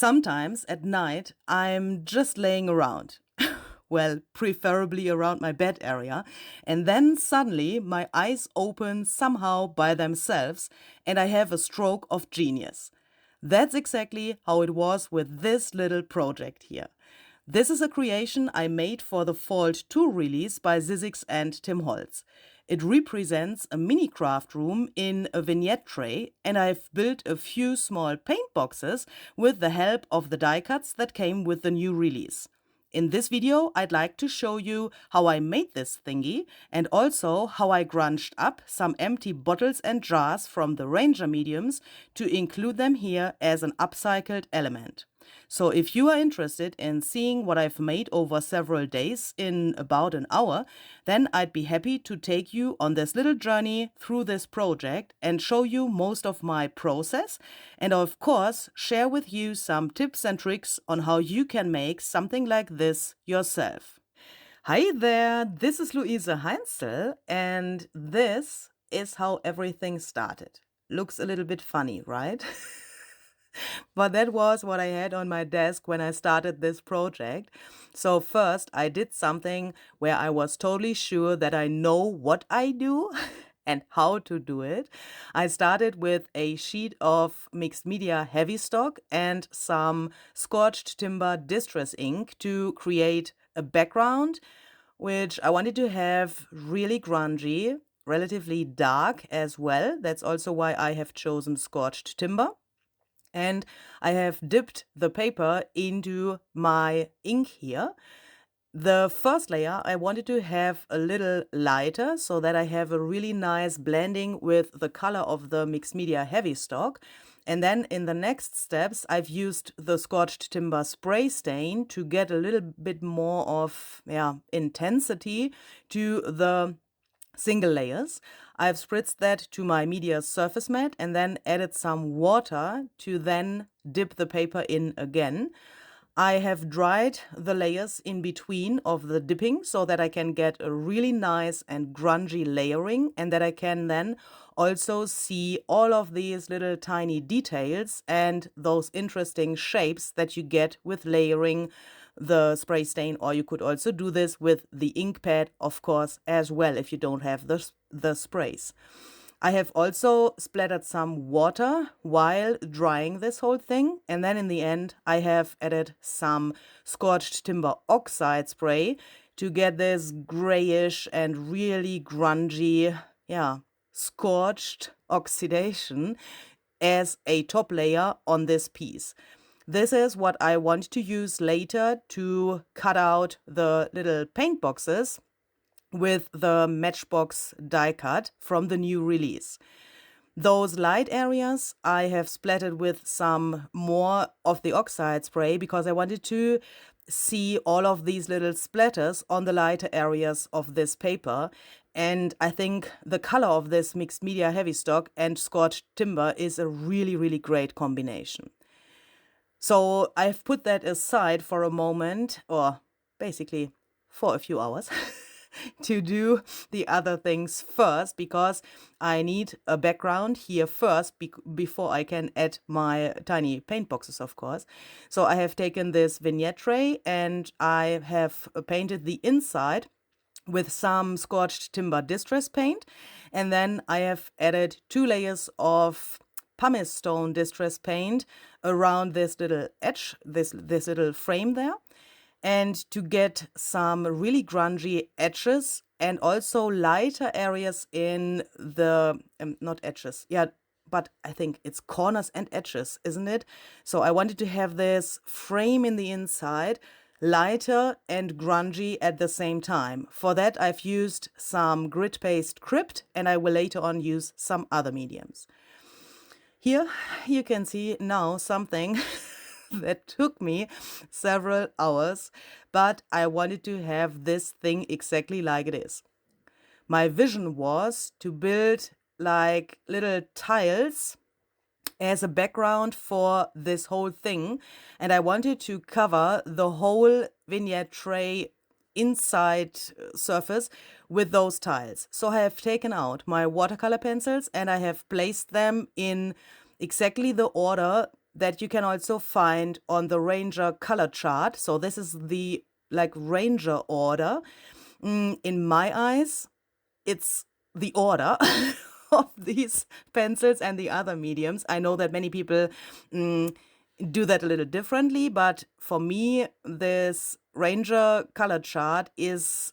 Sometimes at night, I'm just laying around. Well, preferably around my bed area. And then suddenly my eyes open somehow by themselves and I have a stroke of genius. That's exactly how it was with this little project here. This is a creation I made for the Fall 2 release by Sizzix and Tim Holtz. It represents a mini craft room in a vignette tray, and I've built a few small paint boxes with the help of the die cuts that came with the new release. In this video, I'd like to show you how I made this thingy and also how I grunged up some empty bottles and jars from the Ranger mediums to include them here as an upcycled element. So if you are interested in seeing what I've made over several days in about an hour, then I'd be happy to take you on this little journey through this project and show you most of my process and of course share with you some tips and tricks on how you can make something like this yourself. Hi there, this is Luise Heinzel and this is how everything started. Looks a little bit funny, right? But that was what I had on my desk when I started this project. So first I did something where I was totally sure that I know what I do and how to do it. I started with a sheet of mixed media heavy stock and some scorched timber distress ink to create a background, which I wanted to have really grungy, relatively dark as well. That's also why I have chosen scorched timber. And I have dipped the paper into my ink here. The first layer I wanted to have a little lighter so that I have a really nice blending with the color of the mixed media heavy stock. And then in the next steps, I've used the scorched timber spray stain to get a little bit more of intensity to the single layers. I've spritzed that to my media surface mat and then added some water to then dip the paper in again. I have dried the layers in between of the dipping so that I can get a really nice and grungy layering and that I can then also see all of these little tiny details and those interesting shapes that you get with layering the spray stain, or you could also do this with the ink pad, of course, as well if you don't have the sprays. I have also splattered some water while drying this whole thing, and then in the end I have added some scorched timber oxide spray to get this grayish and really grungy, scorched oxidation as a top layer on this piece. This is what I want to use later to cut out the little paint boxes with the Matchbox die cut from the new release. Those light areas I have splattered with some more of the oxide spray because I wanted to see all of these little splatters on the lighter areas of this paper. And I think the color of this mixed media heavy stock and scorched timber is a really, really great combination. So I've put that aside for a moment, or basically for a few hours, to do the other things first, because I need a background here first before I can add my tiny paint boxes, of course. So I have taken this vignette tray and I have painted the inside with some scorched timber distress paint, and then I have added 2 layers of pumice stone distress paint around this little edge, this little frame there, and to get some really grungy edges and also lighter areas in the not edges, but I think it's corners and edges, isn't it? So I wanted to have this frame in the inside lighter and grungy at the same time. For that I've used some grit paste crypt and I will later on use some other mediums. Here you can see now something that took me several hours, but I wanted to have this thing exactly like it is. My vision was to build like little tiles as a background for this whole thing, and I wanted to cover the whole vignette tray inside surface with those tiles. So I have taken out my watercolor pencils and I have placed them in exactly the order that you can also find on the Ranger color chart. So this is the Ranger order. In my eyes, it's the order of these pencils and the other mediums. I know that many people do that a little differently, but for me, this Ranger color chart is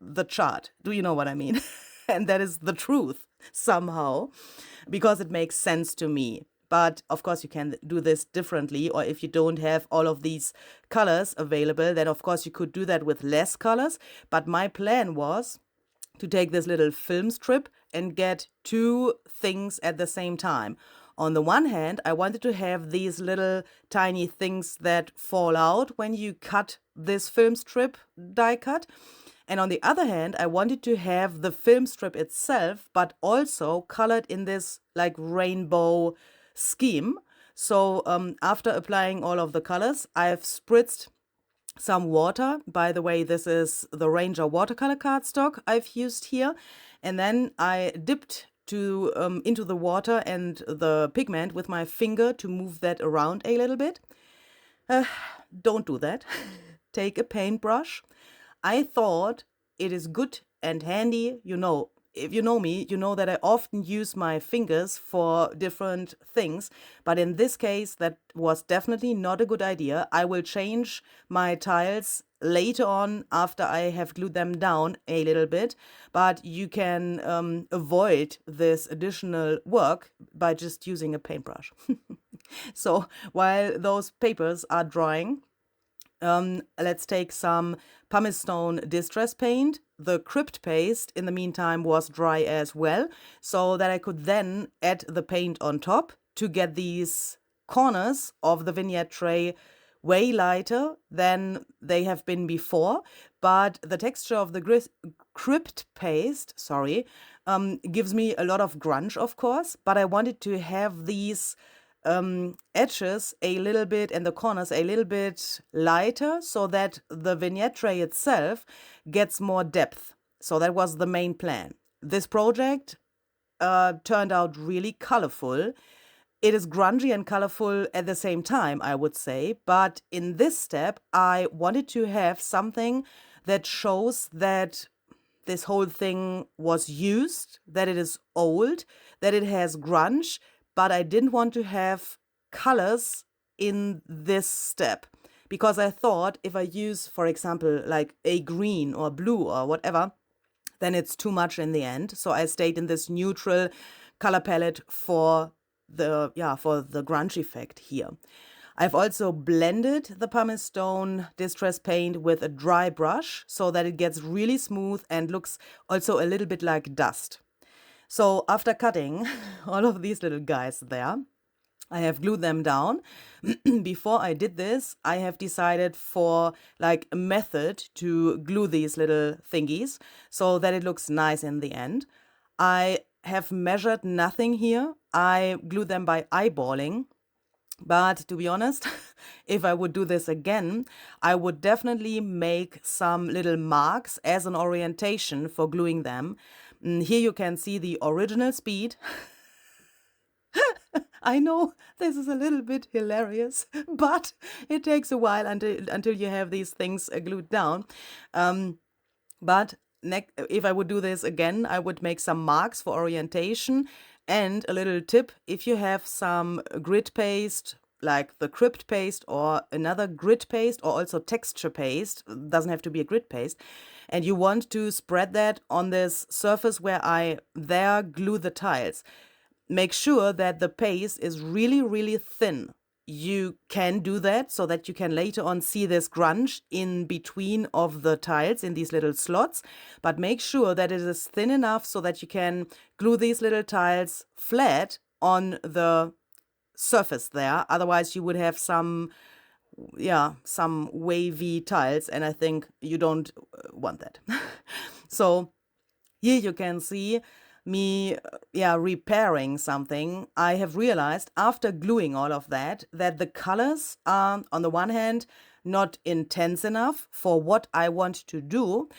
the chart. Do you know what I mean? And that is the truth somehow, because it makes sense to me. But of course, you can do this differently, or if you don't have all of these colors available, then of course you could do that with less colors. But my plan was to take this little film strip and get two things at the same time. On the one hand, I wanted to have these little tiny things that fall out when you cut this film strip die cut. And on the other hand, I wanted to have the film strip itself, but also colored in this rainbow scheme. So after applying all of the colors, I've spritzed some water. By the way, this is the Ranger watercolor cardstock I've used here. And then I dipped into the water and the pigment with my finger to move that around a little bit. Don't do that. Take a paintbrush. I thought it is good and handy, if you know me, you know that I often use my fingers for different things. But in this case, that was definitely not a good idea. I will change my tiles later on after I have glued them down a little bit. But you can avoid this additional work by just using a paintbrush. So while those papers are drying, let's take some pumice stone distress paint. The crypt paste in the meantime was dry as well, so that I could then add the paint on top to get these corners of the vignette tray way lighter than they have been before. But the texture of the crypt paste, gives me a lot of grunge, of course, but I wanted to have these edges a little bit and the corners a little bit lighter so that the vignette tray itself gets more depth. So that was the main plan. This project turned out really colorful. It is grungy and colorful at the same time, I would say. But in this step, I wanted to have something that shows that this whole thing was used, that it is old, that it has grunge, but I didn't want to have colors in this step because I thought if I use, for example, a green or blue or whatever, then it's too much in the end. So I stayed in this neutral color palette for the grunge effect here. I've also blended the pumice stone distress paint with a dry brush so that it gets really smooth and looks also a little bit like dust. So after cutting all of these little guys there, I have glued them down. Before I did this, I have decided for a method to glue these little thingies so that it looks nice in the end. I have measured nothing here. I glue them by eyeballing. But to be honest, if I would do this again, I would definitely make some little marks as an orientation for gluing them. Here you can see the original speed. I know this is a little bit hilarious, but it takes a while until you have these things glued down. But if I would do this again, I would make some marks for orientation. And a little tip, if you have some grit paste, like the crypt paste or another grit paste or also texture paste, doesn't have to be a grit paste, and you want to spread that on this surface where I there glue the tiles, make sure that the paste is really, really thin. You can do that so that you can later on see this grunge in between of the tiles in these little slots, but make sure that it is thin enough so that you can glue these little tiles flat on the surface there. Otherwise you would have some wavy tiles, and I think you don't want that. So here you can see me repairing something. I have realized after gluing all of that the colors are on the one hand not intense enough for what I want to do.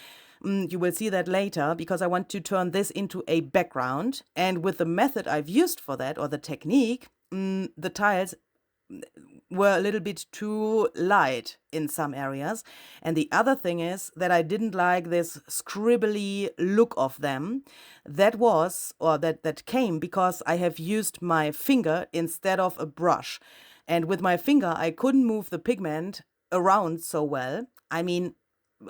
You will see that later because I want to turn this into a background, and with the method I've used for that, or the technique, the tiles were a little bit too light in some areas. And the other thing is that I didn't like this scribbly look of them. That came because I have used my finger instead of a brush. And with my finger, I couldn't move the pigment around so well. I mean,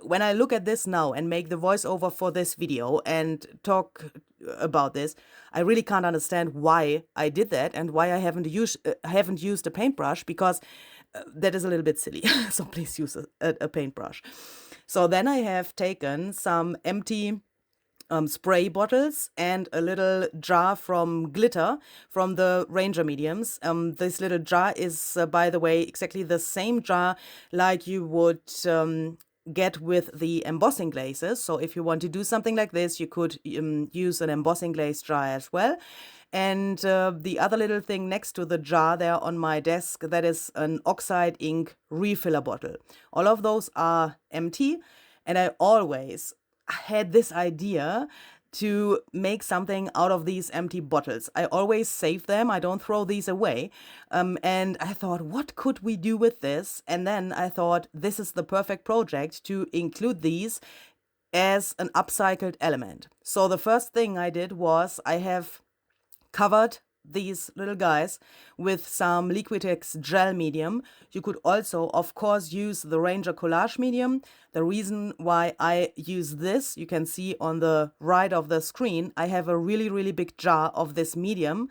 when I look at this now and make the voiceover for this video and talk about this, I really can't understand why I did that and why I haven't used a paintbrush, because that is a little bit silly. So please use a paintbrush. So then I have taken some empty spray bottles and a little jar from glitter from the Ranger mediums. This little jar is, by the way, exactly the same jar like you would get with the embossing glazes. So if you want to do something like this, you could use an embossing glaze jar as well. And the other little thing next to the jar there on my desk, that is an oxide ink refiller bottle. All of those are empty, and I always had this idea to make something out of these empty bottles. I always save them. I don't throw these away. And I thought, what could we do with this? And then I thought, this is the perfect project to include these as an upcycled element. So the first thing I did was I have covered these little guys with some Liquitex gel medium. You could also, of course, use the Ranger collage medium. The reason why I use this, you can see on the right of the screen, I have a really, really big jar of this medium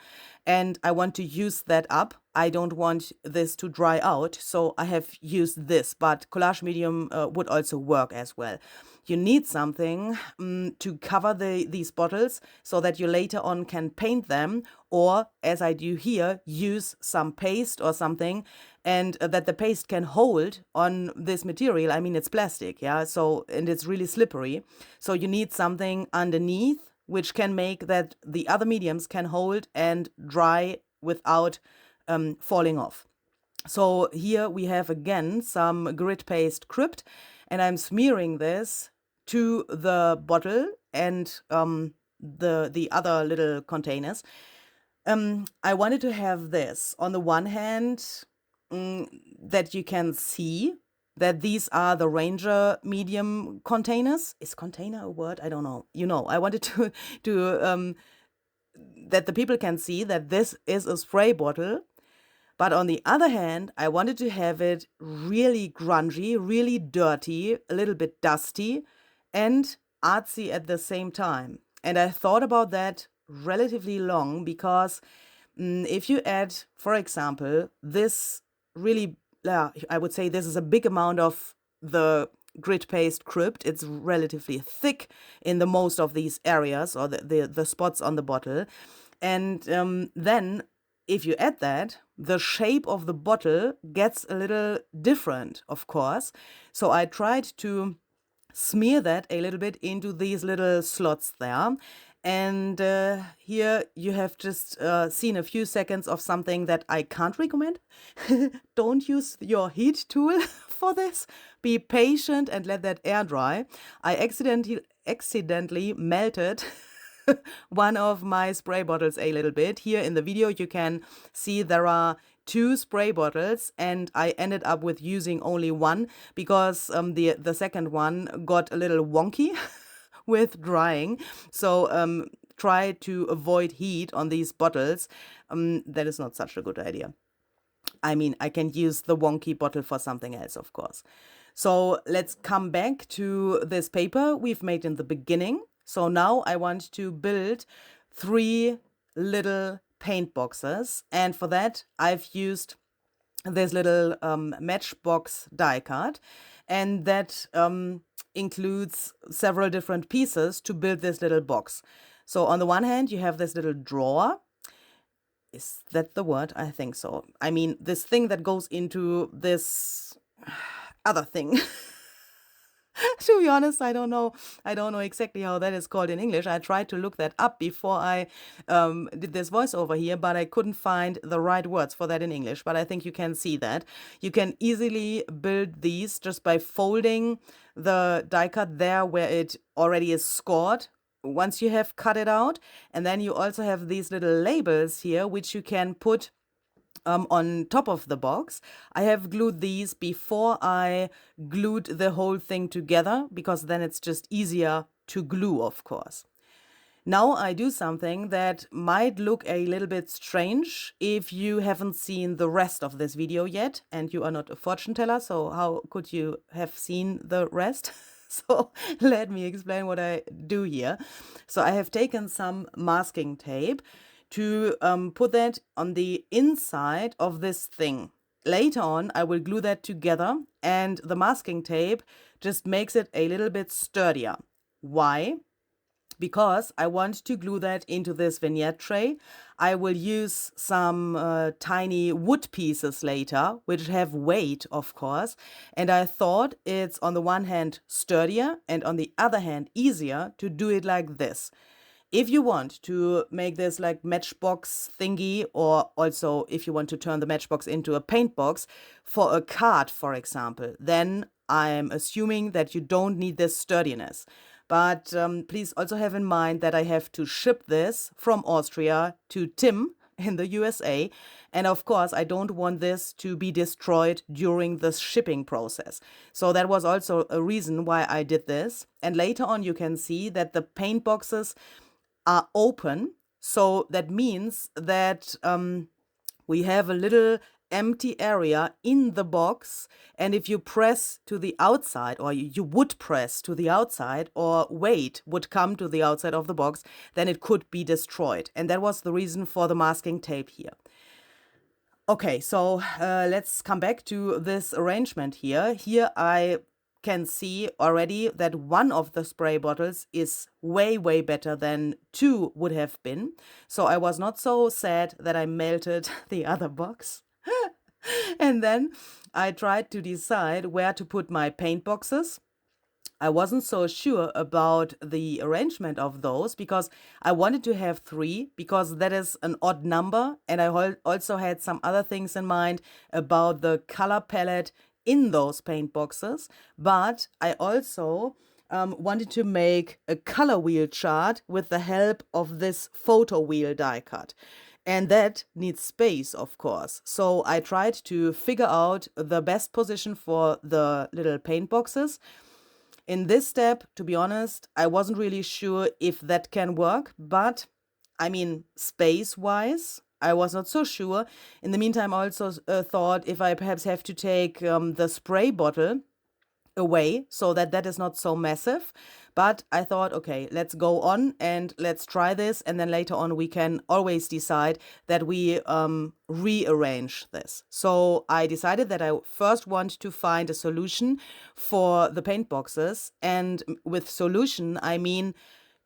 and I want to use that up. I don't want this to dry out, so I have used this, but collage medium would also work as well. You need something to cover these bottles so that you later on can paint them, or as I do here, use some paste or something, and that the paste can hold on this material. I mean, it's plastic, yeah, so, and it's really slippery. So you need something underneath which can make that the other mediums can hold and dry without falling off. So here we have again some grit paste crypt, and I'm smearing this to the bottle and the other little containers. I wanted to have this on the one hand that you can see that these are the Ranger medium containers. Is container a word? I don't know. You know, I wanted to that the people can see that this is a spray bottle. But on the other hand, I wanted to have it really grungy, really dirty, a little bit dusty, and artsy at the same time. And I thought about that relatively long because if you add, for example, this really, I would say this is a big amount of the grit paste crypt. It's relatively thick in the most of these areas or the spots on the bottle. And then if you add that, the shape of the bottle gets a little different, of course. So I tried to smear that a little bit into these little slots there. And here you have just seen a few seconds of something that I can't recommend. Don't use your heat tool for this. Be patient and let that air dry. I accidentally melted one of my spray bottles a little bit. Here in the video you can see there are 2 spray bottles and I ended up with using only one because the second one got a little wonky with drying. So try to avoid heat on these bottles. That is not such a good idea. I mean, I can use the wonky bottle for something else, of course. So let's come back to this paper we've made in the beginning. So now I want to build 3 little paint boxes. And for that, I've used this little matchbox die cut. And that includes several different pieces to build this little box. So on the one hand, you have this little drawer. Is that the word? I think so. I mean, this thing that goes into this other thing. To be honest, I don't know exactly how that is called in English. I tried to look that up before I did this voiceover here, but I couldn't find the right words for that in English. But I think you can see that. You can easily build these just by folding the die cut there where it already is scored once you have cut it out. And then you also have these little labels here, which you can put on top of the box. I have glued these before I glued the whole thing together, because then it's just easier to glue, of course. Now I do something that might look a little bit strange if you haven't seen the rest of this video yet, and you are not a fortune teller, so how could you have seen the rest? So let me explain what I do here. So I have taken some masking tape to put that on the inside of this thing. Later on, I will glue that together, and the masking tape just makes it a little bit sturdier. Why? Because I want to glue that into this vignette tray. I will use some tiny wood pieces later, which have weight, of course. And I thought it's on the one hand sturdier and on the other hand easier to do it like this. If you want to make this like matchbox thingy, or also if you want to turn the matchbox into a paint box for a card, for example, then I'm assuming that you don't need this sturdiness. But please also have in mind that I have to ship this from Austria to Tim in the USA. And of course, I don't want this to be destroyed during the shipping process. So that was also a reason why I did this. And later on, you can see that the paint boxes are open. So that means that we have a little empty area in the box, and if you press to the outside, or you would press to the outside, or weight would come to the outside of the box, then it could be destroyed. And that was the reason for the masking tape here. Okay, so let's come back to this arrangement here. Here I can see already that one of the spray bottles is way better than two would have been. So I was not so sad that I melted the other box. And then I tried to decide where to put my paint boxes. I wasn't so sure about the arrangement of those, because I wanted to have 3, because that is an odd number. And I also had some other things in mind about the color palette in those paint boxes. But I also wanted to make a color wheel chart with the help of this photo wheel die cut. And that needs space, of course. So I tried to figure out the best position for the little paint boxes. In this step, to be honest, I wasn't really sure if that can work, but I mean, space-wise, I was not so sure. In the meantime, I also thought if I perhaps have to take the spray bottle away so that that is not so massive. But I thought, okay, let's go on and let's try this, and then later on we can always decide that we rearrange this. So I decided that I first want to find a solution for the paint boxes, and with solution I mean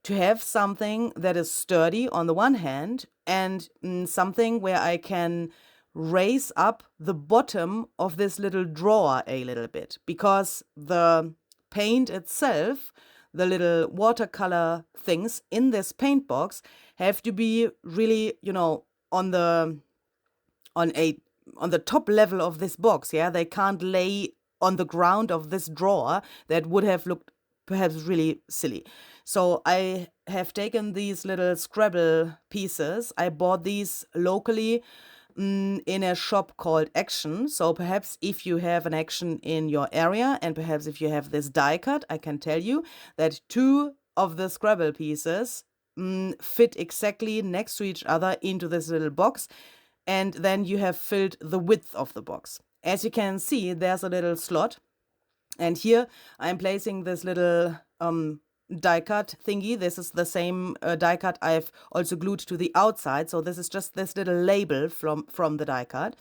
to have something that is sturdy on the one hand, and something where I can raise up the bottom of this little drawer a little bit, because the paint itself, the little watercolor things in this paint box, have to be really, you know, on the top level of this box. Yeah, they can't lay on the ground of this drawer. That would have looked perhaps really silly. So I have taken these little Scrabble pieces. I bought these locally in a shop called Action. So perhaps if you have an Action in your area, and perhaps if you have this die cut, I can tell you that 2 of the Scrabble pieces fit exactly next to each other into this little box, and then you have filled the width of the box. As you can see, there's a little slot, and here I'm placing this little die cut thingy. This is the same die cut I've also glued to the outside. So this is just this little label from the die cut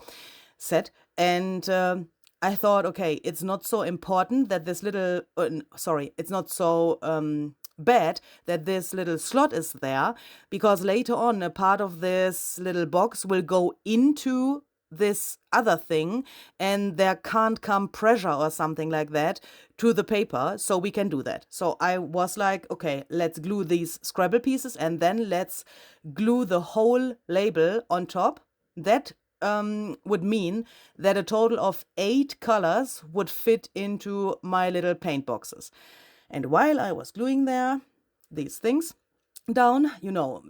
set. And I thought, okay, it's not so important that this little, it's not so bad that this little slot is there, because later on a part of this little box will go into this other thing, and there can't come pressure or something like that to the paper, so we can do that. So I was like, okay, let's glue these Scrabble pieces, and then let's glue the whole label on top. That would mean that a total of 8 colors would fit into my little paint boxes. And while I was gluing there these things, down.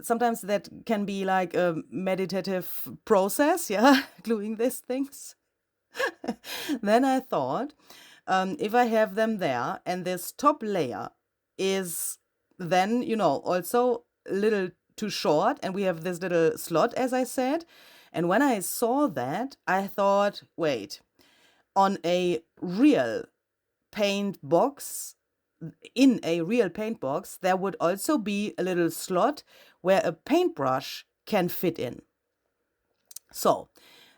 Sometimes that can be like a meditative process, yeah, gluing these things. Then I thought, if I have them there and this top layer is then, also a little too short and we have this little slot, as I said. And when I saw that, I thought, wait, on a real paint box, in a real paint box, there would also be a little slot where a paintbrush can fit in. So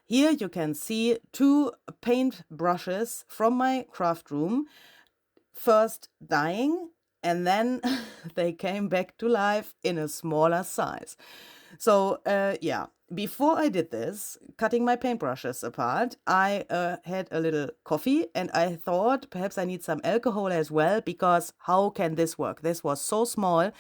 here you can see two paint brushes from my craft room, first dying, and then they came back to life in a smaller size. So yeah, before I did this, cutting my paintbrushes apart, I had a little coffee and I thought perhaps I need some alcohol as well, because how can this work? This was so small.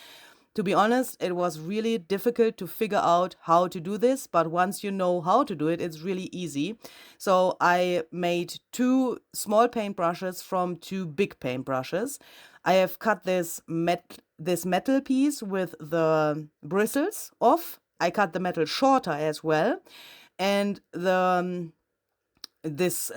To be honest, it was really difficult to figure out how to do this, but once you know how to do it, it's really easy. So I made two small paintbrushes from two big paintbrushes. I have cut this metal piece with the bristles off. I cut the metal shorter as well. And this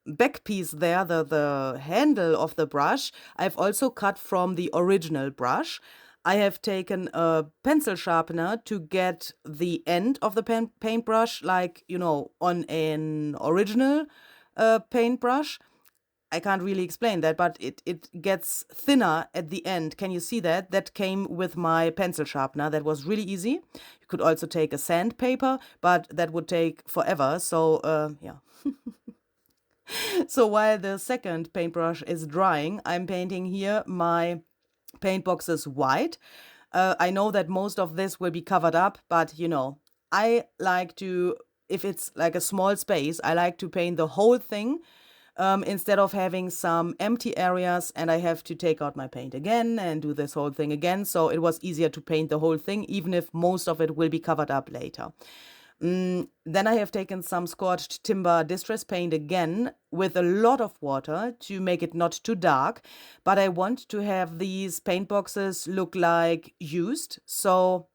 back piece there, the handle of the brush, I've also cut from the original brush. I have taken a pencil sharpener to get the end of the paintbrush, like, on an original paintbrush. I can't really explain that, but it gets thinner at the end. Can you see that? That came with my pencil sharpener. That was really easy. You could also take a sandpaper, but that would take forever. So, yeah. So while the second paintbrush is drying, I'm painting here my paint boxes white. I know that most of this will be covered up, but I like to, if it's like a small space, I like to paint the whole thing instead of having some empty areas and I have to take out my paint again and do this whole thing again. So it was easier to paint the whole thing, even if most of it will be covered up later. Then I have taken some scorched timber distress paint again with a lot of water to make it not too dark, but I want to have these paint boxes look like used. So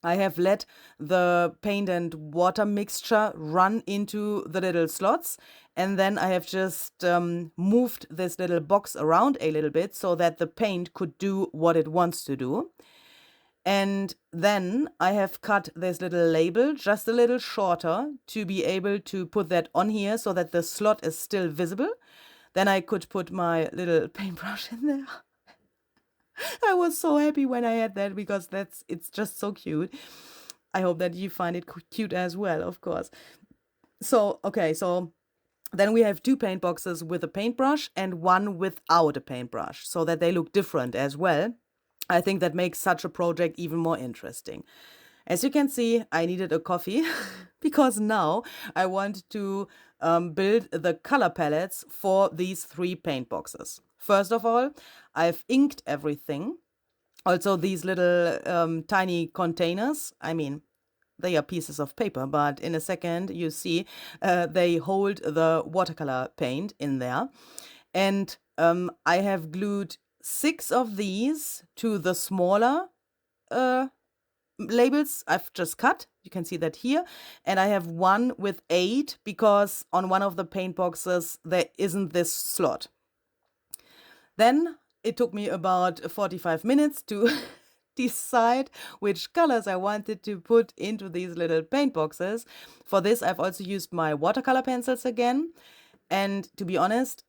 I have let the paint and water mixture run into the little slots, and then I have just moved this little box around a little bit so that the paint could do what it wants to do. And then I have cut this little label just a little shorter to be able to put that on here so that the slot is still visible. Then I could put my little paintbrush in there. I was so happy when I had that because it's just so cute. I hope that you find it cute as well, of course. So, okay, so then we have two paint boxes with a paintbrush and one without a paintbrush so that they look different as well. I think that makes such a project even more interesting. As you can see, I needed a coffee because now I want to build the color palettes for these three paint boxes. First of all, I've inked everything. Also, these little tiny containers, I mean, they are pieces of paper, but in a second you see they hold the watercolor paint in there. And I have glued 6 of these to the smaller labels I've just cut. You can see that here. And I have one with 8 because on one of the paint boxes there isn't this slot. Then it took me about 45 minutes to decide which colors I wanted to put into these little paint boxes. For this, I've also used my watercolor pencils again. And to be honest,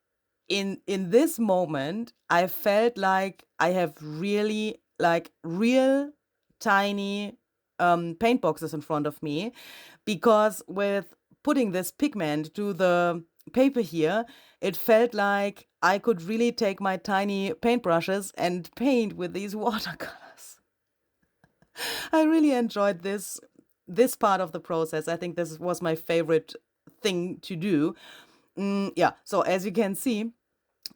in this moment, I felt like I have really like real tiny paint boxes in front of me, because with putting this pigment to the paper here, it felt like I could really take my tiny paintbrushes and paint with these watercolors. I really enjoyed this part of the process. I think this was my favorite thing to do. Yeah, so as you can see,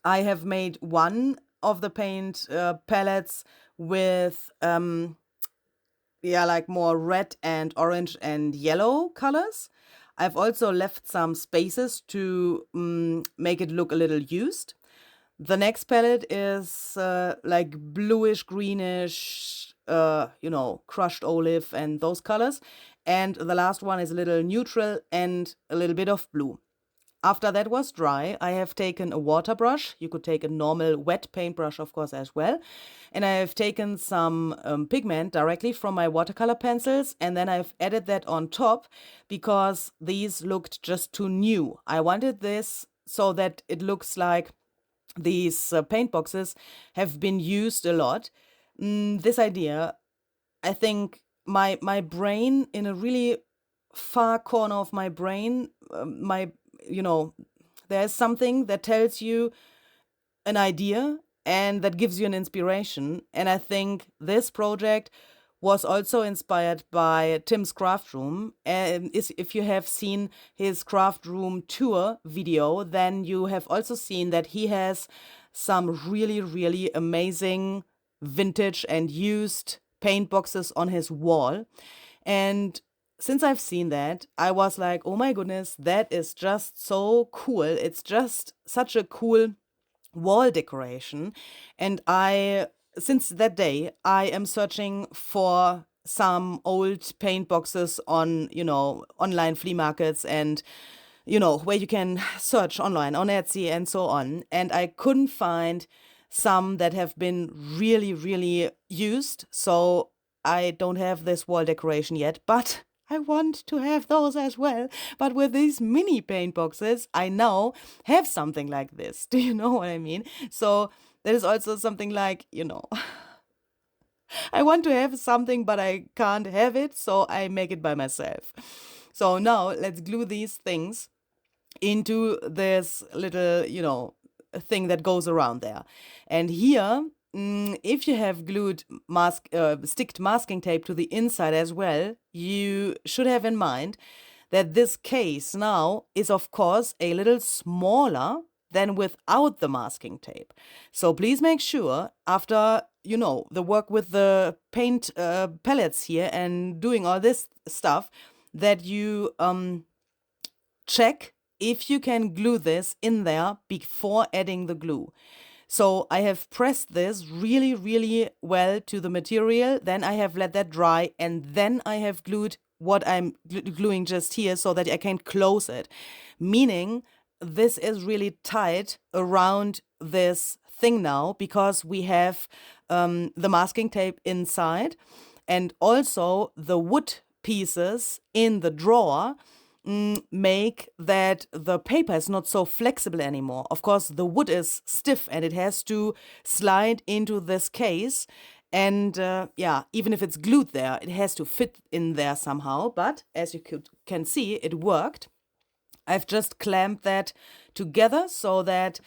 I have made one of the paint palettes with like more red and orange and yellow colors. I've also left some spaces to make it look a little used. The next palette is like bluish, greenish, crushed olive and those colors. And the last one is a little neutral and a little bit of blue. After that was dry, I have taken a water brush. You could take a normal wet paintbrush, of course, as well. And I have taken some pigment directly from my watercolor pencils, and then I've added that on top because these looked just too new. I wanted this so that it looks like these paint boxes have been used a lot. This idea, I think my brain, in a really far corner of my brain, there's something that tells you an idea and that gives you an inspiration. And I think this project was also inspired by Tim's craft room. And if you have seen his craft room tour video, then you have also seen that he has some really, really amazing vintage and used paint boxes on his wall. And since I've seen that, I was like, oh my goodness, that is just so cool. It's just such a cool wall decoration. And since that day, I am searching for some old paint boxes on, online flea markets and, where you can search online on Etsy and so on. And I couldn't find some that have been really, really used. So I don't have this wall decoration yet, but I want to have those as well. But with these mini paint boxes, I now have something like this. Do you know what I mean? So that is also something like, I want to have something, but I can't have it, so I make it by myself. So now let's glue these things into this little, thing that goes around there. And here, if you have glued sticked masking tape to the inside as well, you should have in mind that this case now is, of course, a little smaller than without the masking tape. So please make sure after, the work with the paint palettes here and doing all this stuff that you check if you can glue this in there before adding the glue. So I have pressed this really, really well to the material. Then I have let that dry, and then I have glued what I'm gluing just here so that I can close it. Meaning this is really tight around this thing now because we have the masking tape inside, and also the wood pieces in the drawer make that the paper is not so flexible anymore. Of course, the wood is stiff and it has to slide into this case. And even if it's glued there, it has to fit in there somehow. But as you can see, it worked. I've just clamped that together so that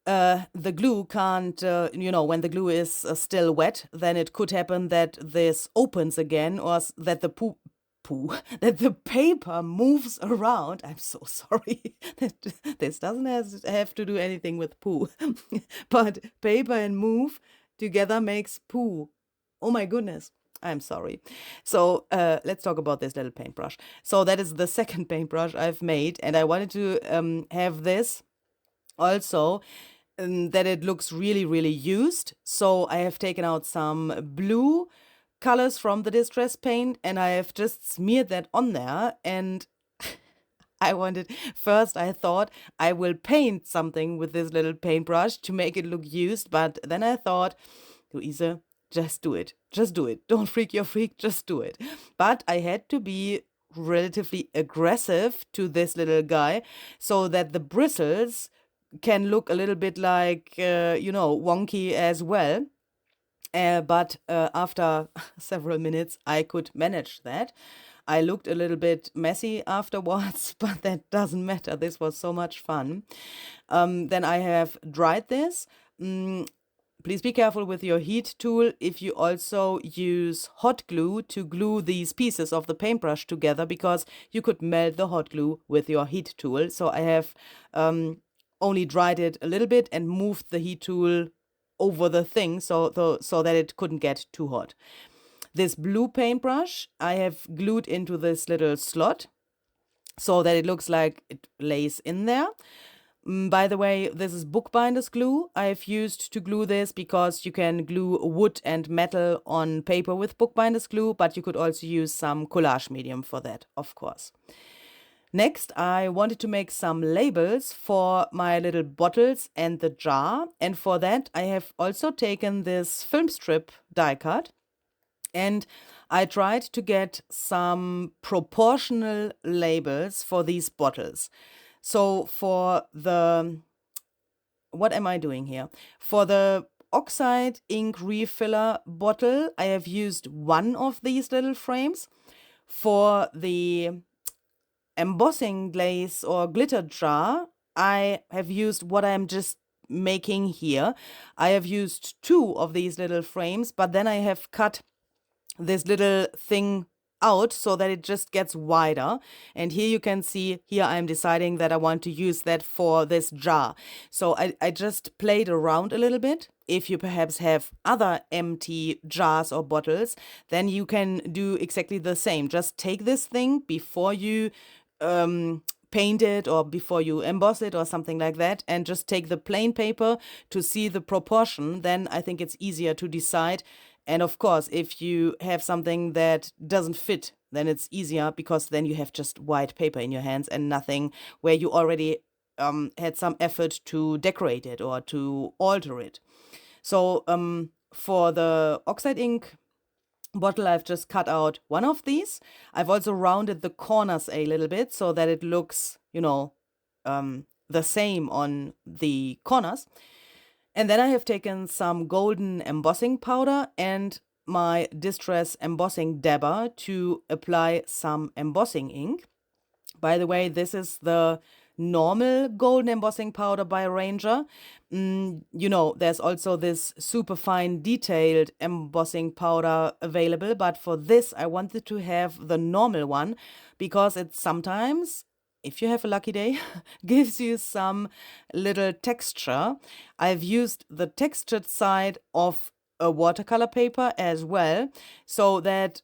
the glue can't, when the glue is still wet, then it could happen that this opens again, or that that the paper moves around. I'm so sorry. This doesn't have to do anything with poo. But paper and move together makes poo. Oh my goodness. I'm sorry. So let's talk about this little paintbrush. So that is the second paintbrush I've made. And I wanted to have this also that it looks really, really used. So I have taken out some blue colors from the distress paint and I have just smeared that on there. And I thought I will paint something with this little paintbrush to make it look used. But then I thought, Luise, just do it. Just do it. Don't freak your freak. Just do it. But I had to be relatively aggressive to this little guy so that the bristles can look a little bit like, wonky as well. But after several minutes, I could manage that. I looked a little bit messy afterwards, but that doesn't matter. This was so much fun. Then I have dried this. Please be careful with your heat tool if you also use hot glue to glue these pieces of the paintbrush together, because you could melt the hot glue with your heat tool. So I have only dried it a little bit and moved the heat tool over the thing so that it couldn't get too hot. This blue paintbrush I have glued into this little slot so that it looks like it lays in there. By the way, this is bookbinder's glue. I've used to glue this because you can glue wood and metal on paper with bookbinder's glue, but you could also use some collage medium for that, of course. Next, I wanted to make some labels for my little bottles and the jar. And for that, I have also taken this film strip die cut. And I tried to get some proportional labels for these bottles. So for the, what am I doing here? For the oxide ink refiller bottle, I have used one of these little frames. For the embossing glaze or glitter jar, I have used what I'm just making here. I have used two of these little frames, but then I have cut this little thing out so that it just gets wider. And here you can see, here I'm deciding that I want to use that for this jar. So I just played around a little bit. If you perhaps have other empty jars or bottles, then you can do exactly the same. Just take this thing before you paint it or before you emboss it or something like that, and just take the plain paper to see the proportion. Then I think it's easier to decide. And of course, if you have something that doesn't fit, then it's easier because then you have just white paper in your hands and nothing where you already had some effort to decorate it or to alter it. So for the oxide ink bottle, I've just cut out one of these. I've also rounded the corners a little bit so that it looks, the same on the corners. And then I have taken some golden embossing powder and my Distress embossing dabber to apply some embossing ink. By the way, this is the normal golden embossing powder by Ranger. There's also this super fine detailed embossing powder available, but for this I wanted to have the normal one because it sometimes, if you have a lucky day, gives you some little texture. I've used the textured side of a watercolor paper as well, so that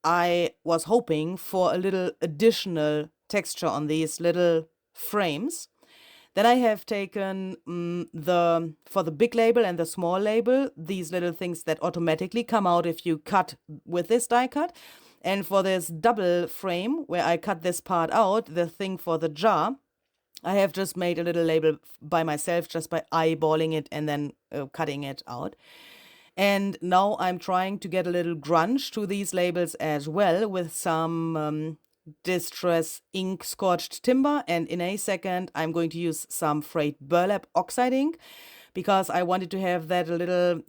I was hoping for a little additional texture on these little frames. Then I have taken for the big label and the small label, these little things that automatically come out if you cut with this die cut. And for this double frame, where I cut this part out, the thing for the jar, I have just made a little label by myself, just by eyeballing it and then cutting it out. And now I'm trying to get a little grunge to these labels as well with some Distress ink scorched timber. And in a second, I'm going to use some frayed burlap oxide ink because I wanted to have that a little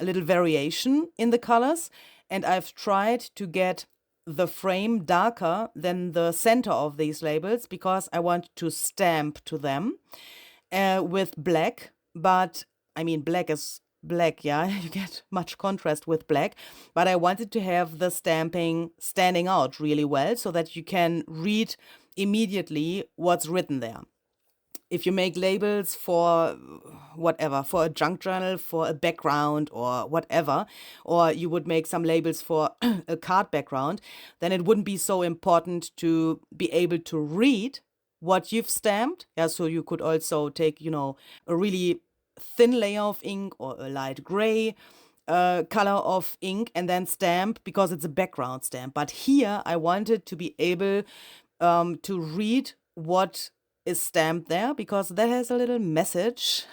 variation in the colors. And I've tried to get the frame darker than the center of these labels because I want to stamp to them with black. But I mean, black is black, yeah, you get much contrast with black. But I wanted to have the stamping standing out really well so that you can read immediately what's written there. If you make labels for whatever, for a junk journal, for a background or whatever, or you would make some labels for a card background, then it wouldn't be so important to be able to read what you've stamped. Yeah, so you could also take, a really thin layer of ink or a light gray color of ink and then stamp because it's a background stamp. But here I wanted to be able to read what is stamped there because that has a little message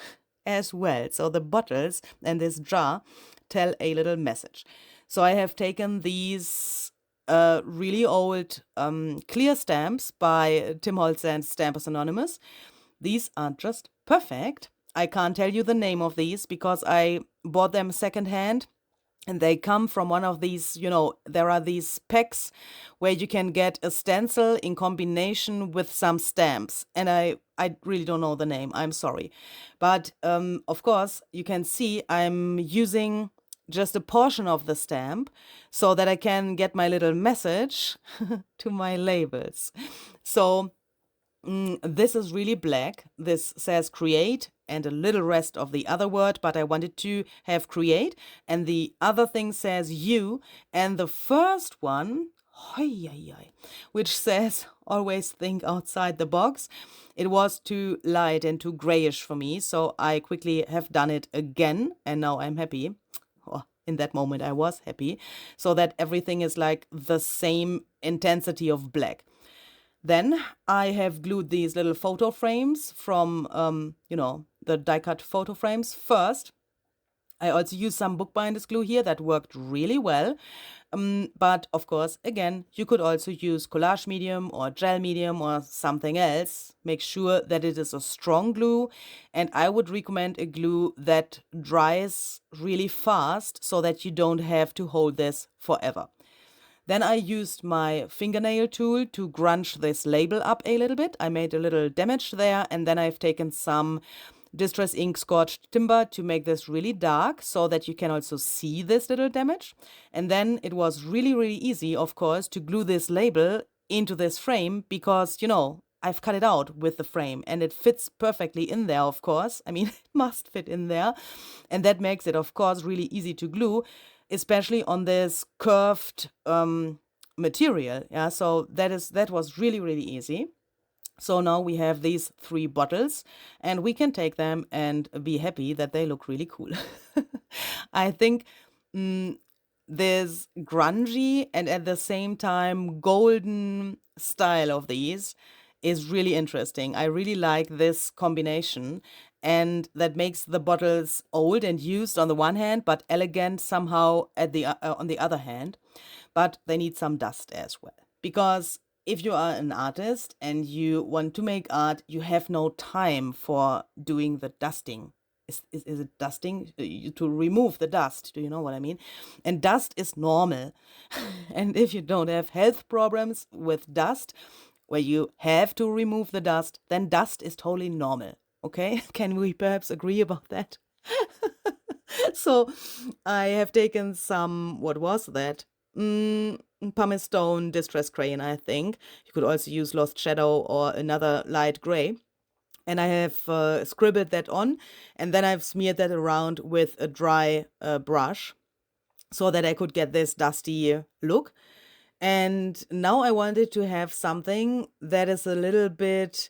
as well. So the bottles and this jar tell a little message. So I have taken these really old clear stamps by Tim Holtz and Stampers Anonymous. These are just perfect. I can't tell you the name of these because I bought them secondhand. And they come from one of these, there are these packs where you can get a stencil in combination with some stamps. And I really don't know the name, I'm sorry. But of course, you can see I'm using just a portion of the stamp so that I can get my little message to my labels. So this is really black. This says create and a little rest of the other word, but I wanted to have create. And the other thing says you. And the first one, which says always think outside the box. It was too light and too grayish for me, so I quickly have done it again, and now I'm happy. Oh, in that moment, I was happy, so that everything is like the same intensity of black. Then I have glued these little photo frames from, the die-cut photo frames first. I also used some bookbinders glue here that worked really well. But of course, again, you could also use collage medium or gel medium or something else. Make sure that it is a strong glue. And I would recommend a glue that dries really fast so that you don't have to hold this forever. Then I used my fingernail tool to grunge this label up a little bit. I made a little damage there, and then I've taken some Distress Ink scorched timber to make this really dark so that you can also see this little damage. And then it was really, really easy, of course, to glue this label into this frame because, I've cut it out with the frame and it fits perfectly in there, of course. I mean, it must fit in there. And that makes it, of course, really easy to glue, especially on this curved material. Yeah, so that was really, really easy. So now we have these 3 bottles and we can take them and be happy that they look really cool. I think this grungy and at the same time golden style of these is really interesting. I really like this combination, and that makes the bottles old and used on the one hand, but elegant somehow on the other hand. But they need some dust as well, because if you are an artist and you want to make art, you have no time for doing the dusting. Is it dusting? To remove the dust. Do you know what I mean? And dust is normal. And if you don't have health problems with dust, where you have to remove the dust, then dust is totally normal. Okay? Can we perhaps agree about that? So I have taken some, what was that? Pumice Stone Distress Crayon, I think. You could also use Lost Shadow or another light gray. And I have scribbled that on, and then I've smeared that around with a dry brush so that I could get this dusty look. And now I wanted to have something that is a little bit,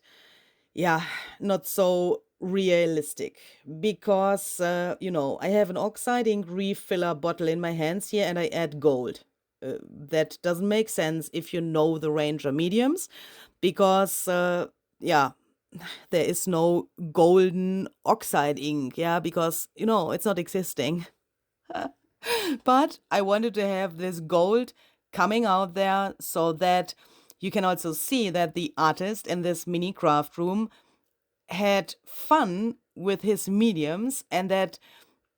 not so realistic, because, I have an oxide ink refiller bottle in my hands here and I add gold. That doesn't make sense if you know the Ranger mediums, because, there is no golden oxide ink, because, it's not existing. But I wanted to have this gold coming out there so that you can also see that the artist in this mini craft room had fun with his mediums and that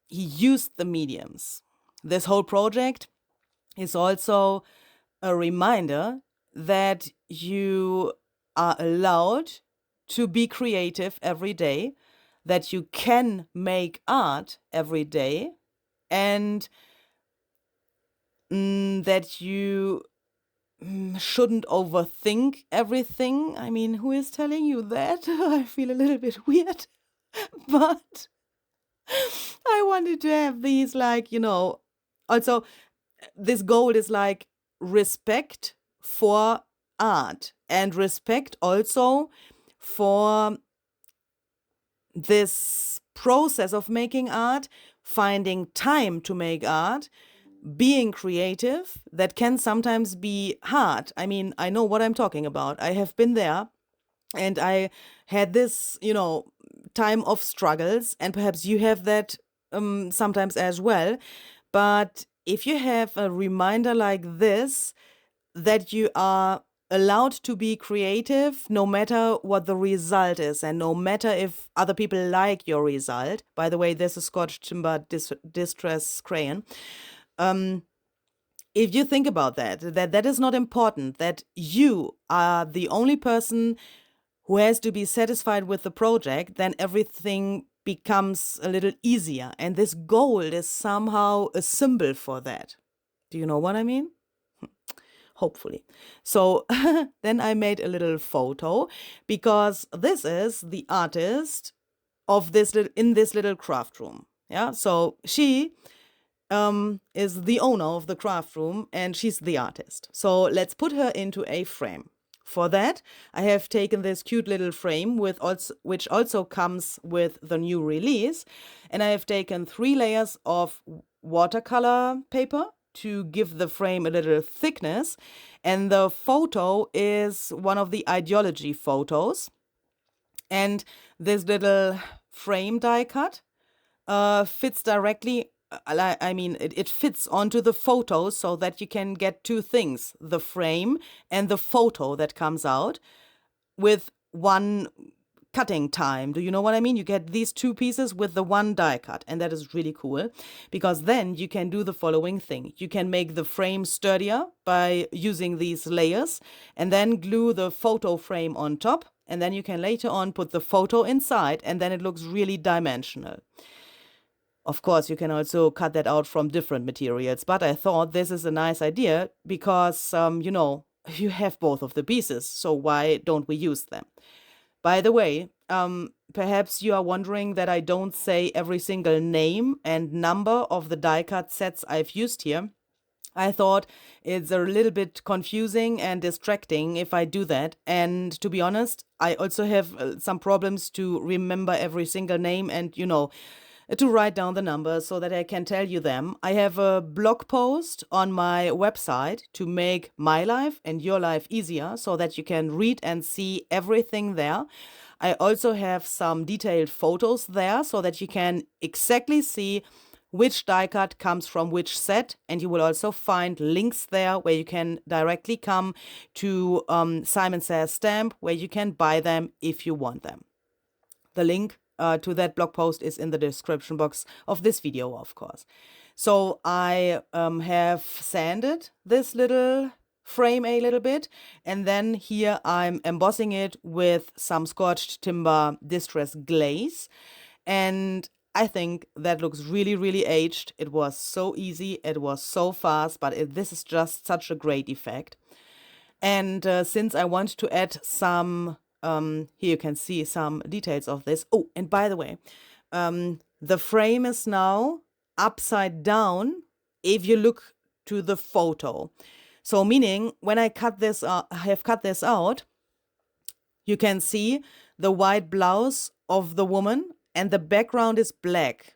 he used the mediums. This whole project is also a reminder that you are allowed to be creative every day, that you can make art every day, and that you shouldn't overthink everything. I mean, who is telling you that? I feel a little bit weird, but I wanted to have these, also this goal is like respect for art and respect also for this process of making art, finding time to make art, being creative. That can sometimes be hard. I mean, I know what I'm talking about. I have been there and I had this, time of struggles, and perhaps you have that sometimes as well. But if you have a reminder like this, that you are allowed to be creative no matter what the result is, and no matter if other people like your result. By the way, this is Scotch Timber Distress Crayon. If you think about that is not important, that you are the only person who has to be satisfied with the project, then everything becomes a little easier. And this gold is somehow a symbol for that. Do you know what I mean? Hopefully. So then I made a little photo, because this is the artist of this in this little craft room. Yeah. So she is the owner of the craft room and she's the artist. So let's put her into a frame. For that, I have taken this cute little frame which also comes with the new release, and I have taken 3 layers of watercolor paper to give the frame a little thickness, and the photo is one of the idea-ology photos. And this little frame die cut fits directly, it fits onto the photo so that you can get 2 things, the frame and the photo that comes out with one cutting time. Do you know what I mean? You get these 2 pieces with the one die cut, and that is really cool, because then you can do the following thing. You can make the frame sturdier by using these layers, and then glue the photo frame on top, and then you can later on put the photo inside, and then it looks really dimensional. Of course, you can also cut that out from different materials, but I thought this is a nice idea because, you have both of the pieces, so why don't we use them? By the way, perhaps you are wondering that I don't say every single name and number of the die cut sets I've used here. I thought it's a little bit confusing and distracting if I do that. And to be honest, I also have some problems to remember every single name and, to write down the numbers so that I can tell you them. I have a blog post on my website to make my life and your life easier so that you can read and see everything there. I also have some detailed photos there so that you can exactly see which die cut comes from which set, and you will also find links there where you can directly come to Simon Says Stamp, where you can buy them if you want them. The link to that blog post is in the description box of this video, of course. So I have sanded this little frame a little bit, and then here I'm embossing it with some scorched timber distress glaze, and I think that looks really, really aged. It was so easy, it was so fast, but this is just such a great effect. And since I want to add some, here you can see some details of this. Oh, and by the way, the frame is now upside down if you look to the photo. So meaning when I have cut this out, you can see the white blouse of the woman and the background is black.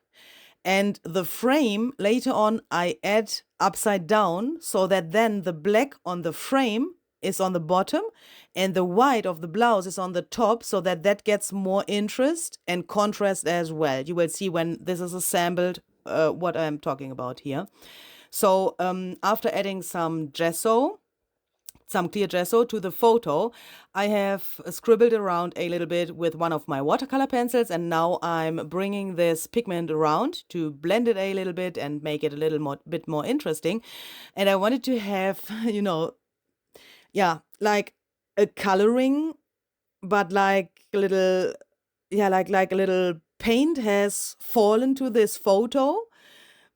And the frame later on I add upside down so that then the black on the frame is on the bottom and the white of the blouse is on the top, so that gets more interest and contrast as well. You will see when this is assembled what I'm talking about here. So after adding some clear gesso to the photo, I have scribbled around a little bit with one of my watercolor pencils, and now I'm bringing this pigment around to blend it a little bit and make it a little bit more interesting. And I wanted to have, like a coloring, but like a little, like a little paint has fallen to this photo.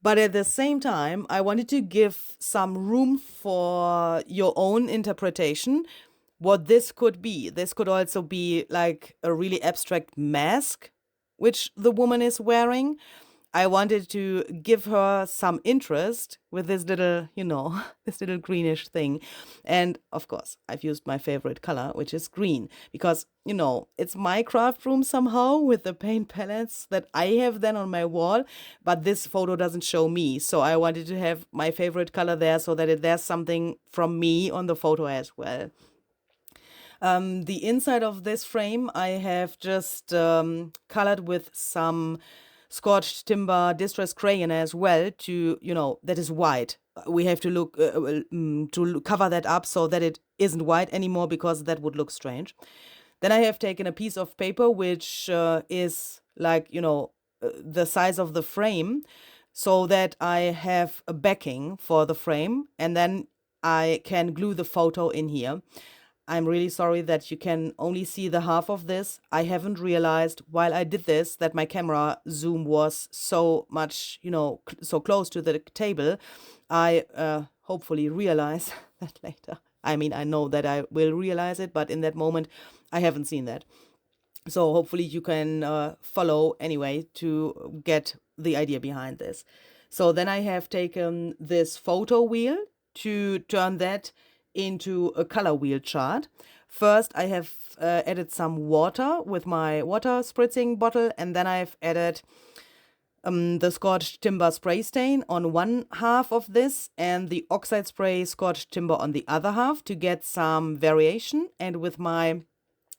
But at the same time, I wanted to give some room for your own interpretation, what this could be. This could also be like a really abstract mask, which the woman is wearing. I wanted to give her some interest with this little, this little greenish thing. And of course, I've used my favorite color, which is green, because, it's my craft room somehow with the paint palettes that I have then on my wall, but this photo doesn't show me. So I wanted to have my favorite color there so that there's something from me on the photo as well. The inside of this frame, I have just colored with some scorched timber distress crayon as well to, that is white. We have to look to cover that up so that it isn't white anymore, because that would look strange. Then I have taken a piece of paper which is like, the size of the frame, so that I have a backing for the frame, and then I can glue the photo in here. I'm really sorry that you can only see the half of this. I haven't realized while I did this that my camera zoom was so much, so close to the table. I hopefully realize that later. I know that I will realize it, but in that moment, I haven't seen that. So hopefully you can follow anyway to get the idea behind this. So then I have taken this photo wheel to turn that into a color wheel chart. First, I have added some water with my water spritzing bottle, and then I've added the Scotch timber spray stain on one half of this and the oxide spray Scotch timber on the other half to get some variation. And with my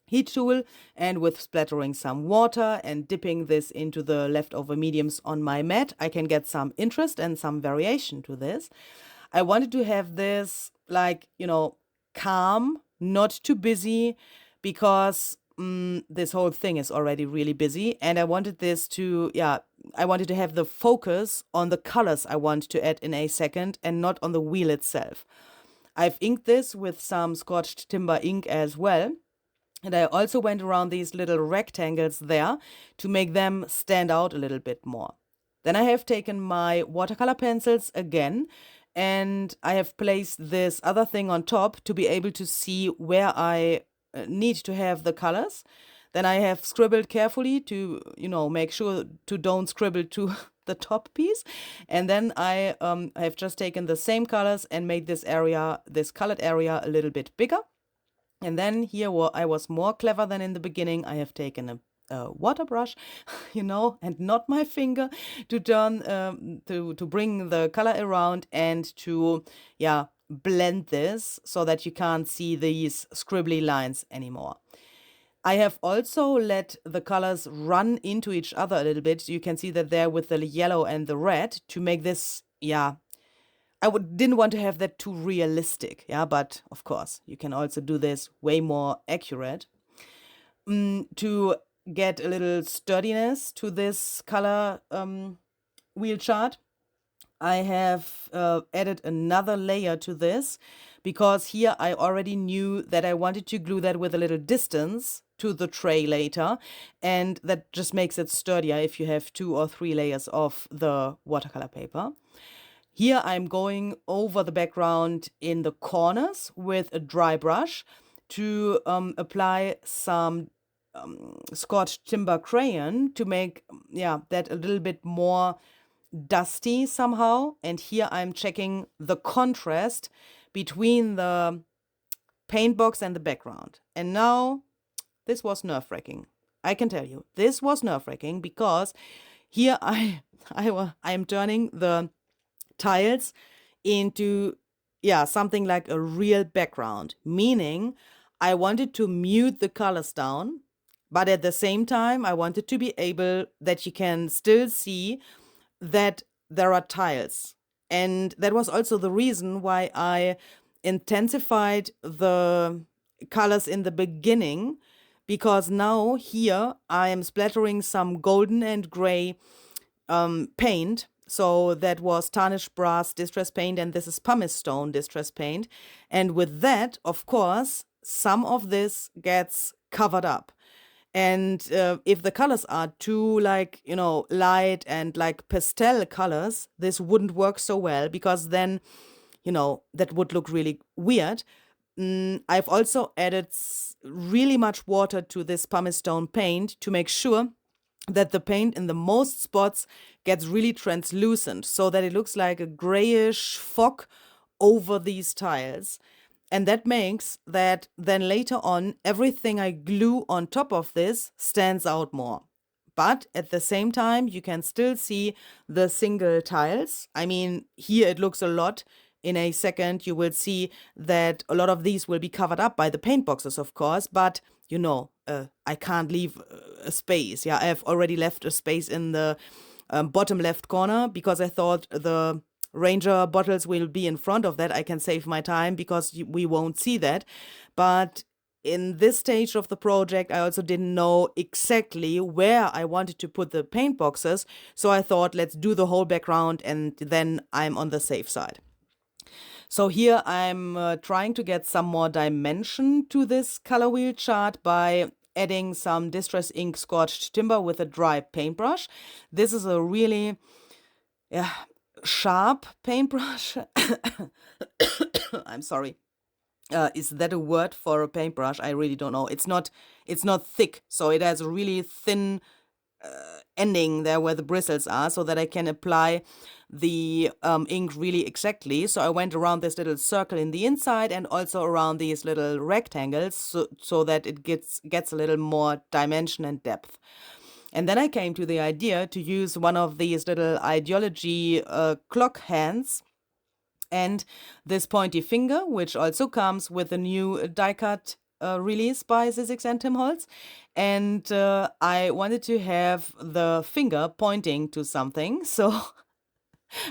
heat tool and with splattering some water and dipping this into the leftover mediums on my mat, I can get some interest and some variation to this. I wanted to have this like, calm, not too busy, because this whole thing is already really busy. And I wanted this to, I wanted to have the focus on the colors I want to add in a second and not on the wheel itself. I've inked this with some Scotch timber ink as well. And I also went around these little rectangles there to make them stand out a little bit more. Then I have taken my watercolor pencils again, and I have placed this other thing on top to be able to see where I need to have the colors. Then I have scribbled carefully to, make sure to don't scribble to the top piece. And then I have just taken the same colors and made this colored area a little bit bigger. And then here I was more clever than in the beginning. I have taken a water brush, and not my finger to turn, to bring the color around and to, blend this so that you can't see these scribbly lines anymore. I have also let the colors run into each other a little bit. You can see that there with the yellow and the red to make this, didn't want to have that too realistic, but of course you can also do this way more accurate. To get a little sturdiness to this color wheel chart, I have added another layer to this, because here I already knew that I wanted to glue that with a little distance to the tray later, and that just makes it sturdier if you have 2 or 3 layers of the watercolor paper. Here I'm going over the background in the corners with a dry brush to apply some Scotch timber crayon to make that a little bit more dusty somehow. And here I'm checking the contrast between the paint box and the background. And now this was nerve-wracking. I can tell you, this was nerve-wracking, because here I am turning the tiles into something like a real background, meaning I wanted to mute the colors down, but at the same time I wanted to be able that you can still see that there are tiles. And that was also the reason why I intensified the colors in the beginning, because now here I am splattering some golden and gray paint. So that was tarnished brass distress paint, and this is pumice stone distress paint. And with that, of course, some of this gets covered up. And if the colors are too light and like pastel colors, this wouldn't work so well, because then, that would look really weird. I've also added really much water to this pumice stone paint to make sure that the paint in the most spots gets really translucent, so that it looks like a grayish fog over these tiles. And that makes that then later on, everything I glue on top of this stands out more. But at the same time, you can still see the single tiles. I mean, here it looks a lot. In a second, you will see that a lot of these will be covered up by the paint boxes, of course, but I can't leave a space. I have already left a space in the bottom left corner, because I thought the Ranger bottles will be in front of that. I can save my time because we won't see that. But in this stage of the project, I also didn't know exactly where I wanted to put the paint boxes. So I thought, let's do the whole background, and then I'm on the safe side. So here I'm trying to get some more dimension to this color wheel chart by adding some Distress Ink Scotched Timber with a dry paintbrush. This is a really sharp paintbrush. I'm sorry. Is that a word for a paintbrush? I really don't know. It's not thick, so it has a really thin ending there where the bristles are, so that I can apply the ink really exactly. So I went around this little circle in the inside and also around these little rectangles, so that it gets a little more dimension and depth. And then I came to the idea to use one of these little idea-ology clock hands and this pointy finger, which also comes with a new die-cut release by Sizzix and Tim Holtz. And I wanted to have the finger pointing to something. So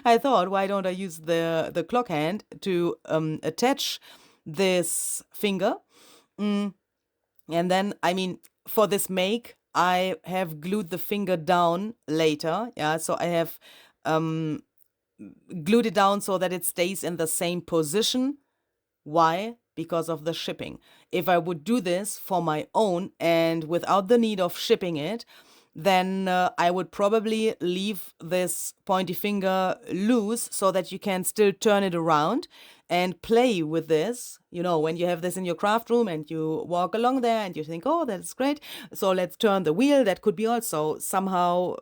I thought, why don't I use the clock hand to attach this finger? And then, I mean, for this make, I have glued the finger down later. Yeah, so I have glued it down so that it stays in the same position. Why? Because of the shipping. If I would do this for my own and without the need of shipping it, then I would probably leave this pointy finger loose so that you can still turn it around and play with this. You know, when you have this in your craft room and you walk along there and you think, oh, that's great, so let's turn the wheel. That could be also somehow,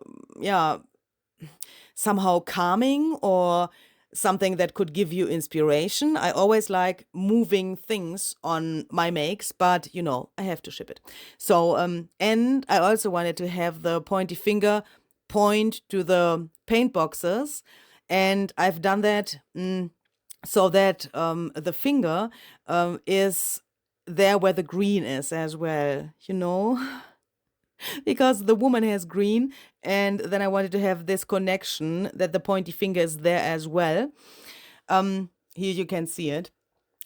somehow calming, or something that could give you inspiration. I always like moving things on my makes, but you know, I have to ship it. So, and I also wanted to have the pointy finger point to the paint boxes, and I've done that so that the finger is there where the green is as well, you know. Because the woman has green, and then I wanted to have this connection that the pointy finger is there as well. Here you can see it,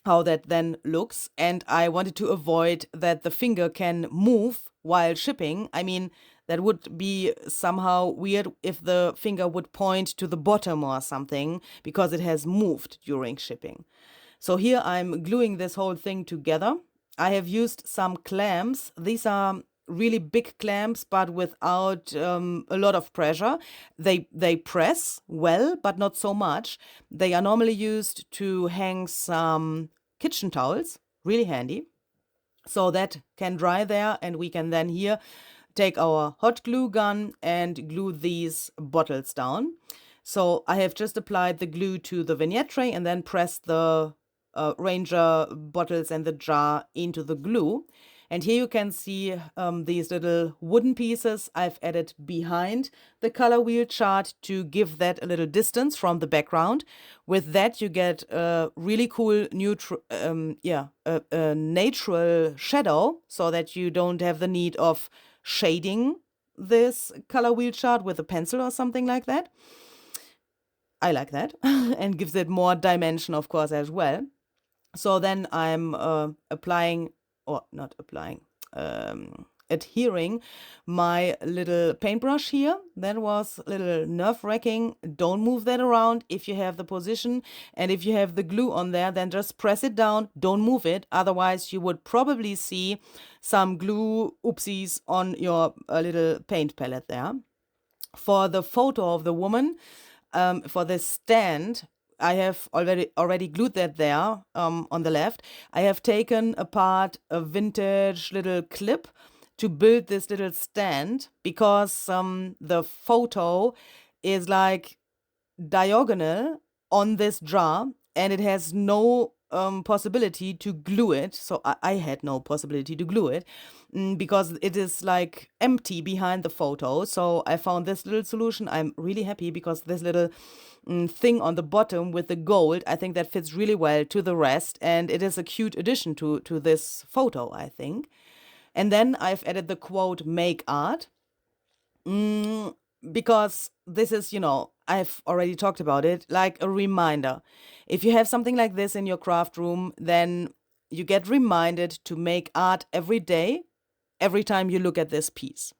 how that then looks, and I wanted to avoid that the finger can move while shipping. I mean, that would be somehow weird if the finger would point to the bottom or something, because it has moved during shipping. So here I'm gluing this whole thing together. I have used some clamps. These are really big clamps, but without a lot of pressure. They press well, but not so much. They are normally used to hang some kitchen towels, really handy. So that can dry there, and we can then here take our hot glue gun and glue these bottles down. So I have just applied the glue to the vignette tray and then pressed the Ranger bottles and the jar into the glue. And here you can see these little wooden pieces I've added behind the color wheel chart to give that a little distance from the background. With that, you get a really cool natural shadow, so that you don't have the need of shading this color wheel chart with a pencil or something like that. I like that and gives it more dimension, of course, as well. So then I'm adhering my little paintbrush here. That was a little nerve-wracking. Don't move that around if you have the position. And if you have the glue on there, then just press it down. Don't move it. Otherwise, you would probably see some glue oopsies on your little paint palette there. For the photo of the woman, for this stand, I have already glued that there on the left. I have taken apart a vintage little clip to build this little stand, because the photo is like diagonal on this jar and it has no possibility to glue it. So I had no possibility to glue it because it is like empty behind the photo. So I found this little solution. I'm really happy because this little thing on the bottom with the gold, I think that fits really well to the rest, and it is a cute addition to this photo, I think. And then I've added the quote, "make art," because this is, I've already talked about it, like a reminder. If you have something like this in your craft room, then you get reminded to make art every day, every time you look at this piece.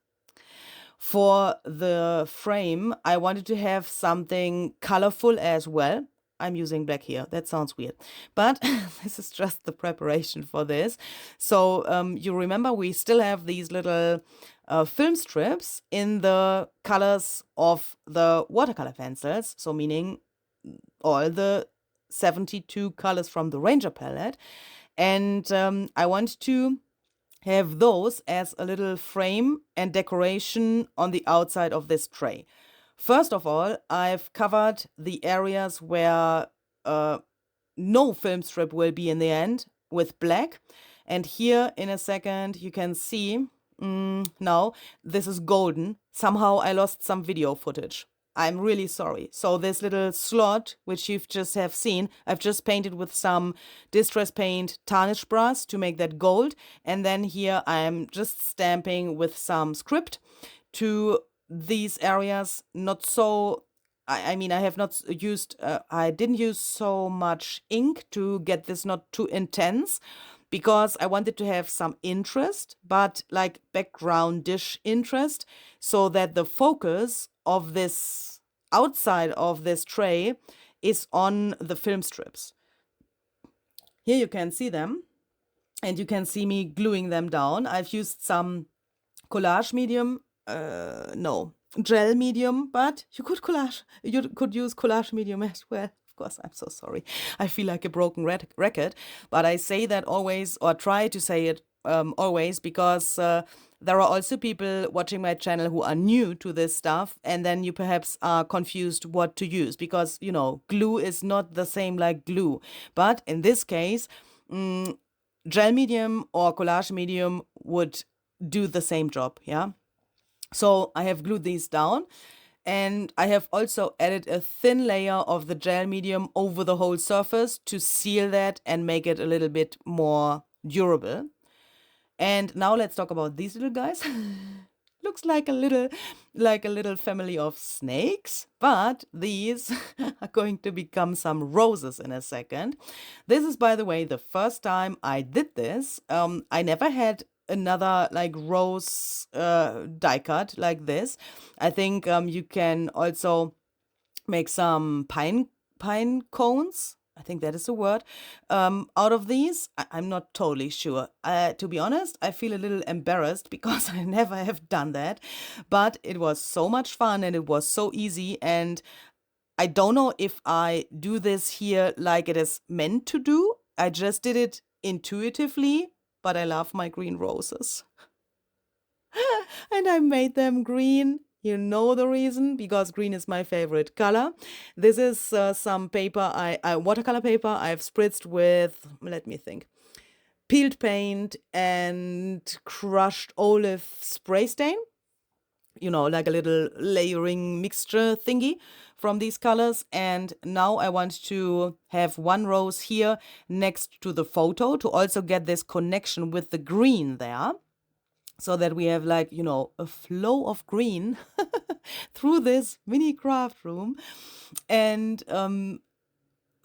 For the frame, I wanted to have something colorful as well. I'm using black here. That sounds weird, but this is just the preparation for this. So you remember we still have these little film strips in the colors of the watercolor pencils. So meaning all the 72 colors from the Ranger palette. And I want to have those as a little frame and decoration on the outside of this tray. First of all, I've covered the areas where no film strip will be in the end with black. And here in a second, you can see now this is golden. Somehow I lost some video footage. I'm really sorry. So this little slot, which you've just have seen, I've just painted with some distress paint tarnish brush to make that gold. And then here I'm just stamping with some script to these areas. Not so, I mean, I have not used, I didn't use so much ink to get this not too intense, because I wanted to have some interest, but like background-ish interest, so that the focus of this outside of this tray is on the film strips. Here you can see them, and you can see me gluing them down. I've used some collage medium, no, gel medium, but you could use collage medium as well. Of course, I'm so sorry. I feel like a broken record, but I say that always, or try to say it always, because there are also people watching my channel who are new to this stuff, and then you perhaps are confused what to use, because, you know, glue is not the same like glue. But in this case, gel medium or collage medium would do the same job, yeah? So I have glued these down, and I have also added a thin layer of the gel medium over the whole surface to seal that and make it a little bit more durable. And now let's talk about these little guys. Looks like a little family of snakes, but these are going to become some roses in a second. This is, by the way, the first time I did this. I never had another like rose die cut like this. I think you can also make some pine cones. I think that is the word, out of these. I'm not totally sure. To be honest, I feel a little embarrassed because I never have done that, but it was so much fun and it was so easy. And I don't know if I do this here like it is meant to do. I just did it intuitively, but I love my green roses. And I made them green. You know the reason, because green is my favorite color. This is some paper, watercolor paper I've spritzed with, let me think, peeled paint and crushed olive spray stain. You know, like a little layering mixture thingy from these colors. And now I want to have one rose here next to the photo to also get this connection with the green there, so that we have, like, you know, a flow of green through this mini craft room. And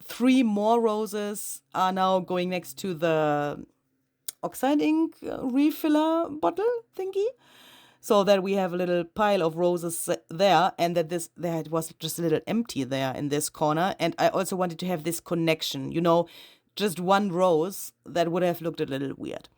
3 more roses are now going next to the oxide ink refiller bottle thingy, so that we have a little pile of roses there, and that it was just a little empty there in this corner. And I also wanted to have this connection, you know, just one rose, that would have looked a little weird.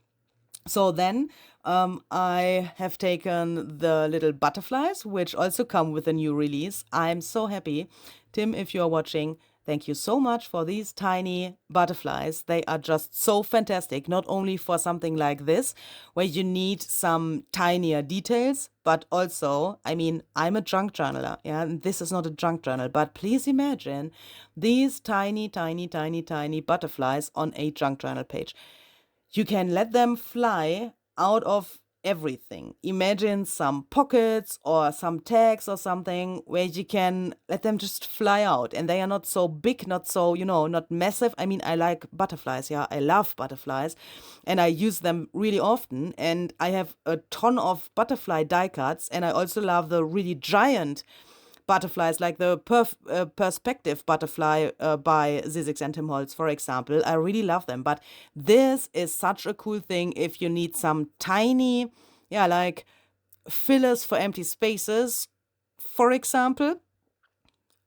So then I have taken the little butterflies, which also come with a new release. I'm so happy. Tim, if you are watching, thank you so much for these tiny butterflies. They are just so fantastic, not only for something like this, where you need some tinier details, but also, I mean, I'm a junk journaler, yeah, and this is not a junk journal, but please imagine these tiny, tiny, tiny, tiny butterflies on a junk journal page. You can let them fly out of everything. Imagine some pockets or some tags or something where you can let them just fly out, and they are not so big, not so, you know, not massive. I mean, I like butterflies, yeah, I love butterflies, and I use them really often, and I have a ton of butterfly die cuts, and I also love the really giant butterflies, like the perspective butterfly by Sizzix and Tim Holtz, for example. I really love them. But this is such a cool thing if you need some tiny, yeah, like fillers for empty spaces, for example.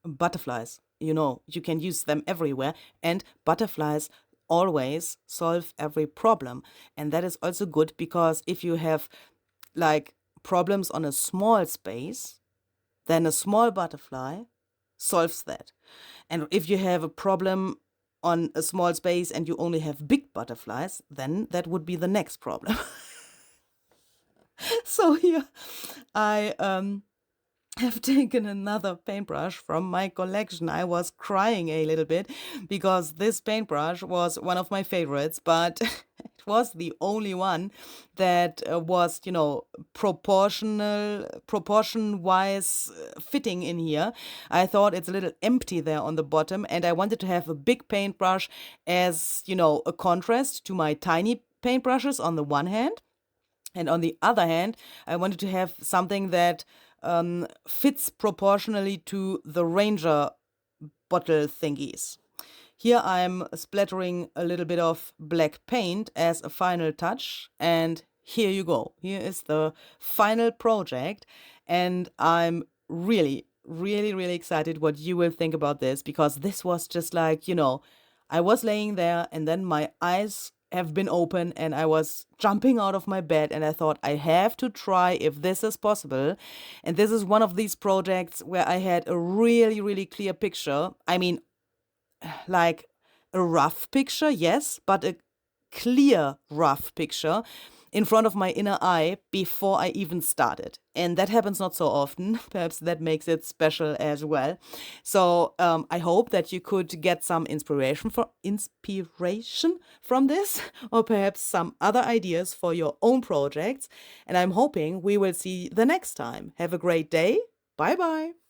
Butterflies, you know, you can use them everywhere, and butterflies always solve every problem. And that is also good, because if you have like problems on a small space, then a small butterfly solves that. And if you have a problem on a small space and you only have big butterflies, then that would be the next problem. So here I have taken another paintbrush from my collection. I was crying a little bit because this paintbrush was one of my favorites, but it was the only one that was, proportion-wise fitting in here. I thought it's a little empty there on the bottom, and I wanted to have a big paintbrush as, a contrast to my tiny paintbrushes on the one hand. And on the other hand, I wanted to have something that fits proportionally to the Ranger bottle thingies. Here I'm splattering a little bit of black paint as a final touch, and here you go. Here is the final project, and I'm really, really, really excited what you will think about this, because this was just like, I was laying there and then my eyes have been open and I was jumping out of my bed and I thought I have to try if this is possible. And this is one of these projects where I had a really, really clear picture. I mean, like a rough picture, yes, but a clear rough picture in front of my inner eye before I even started. And that happens not so often. Perhaps that makes it special as well. So I hope that you could get some inspiration from this, or perhaps some other ideas for your own projects. And I'm hoping we will see the next time. Have a great day. Bye bye.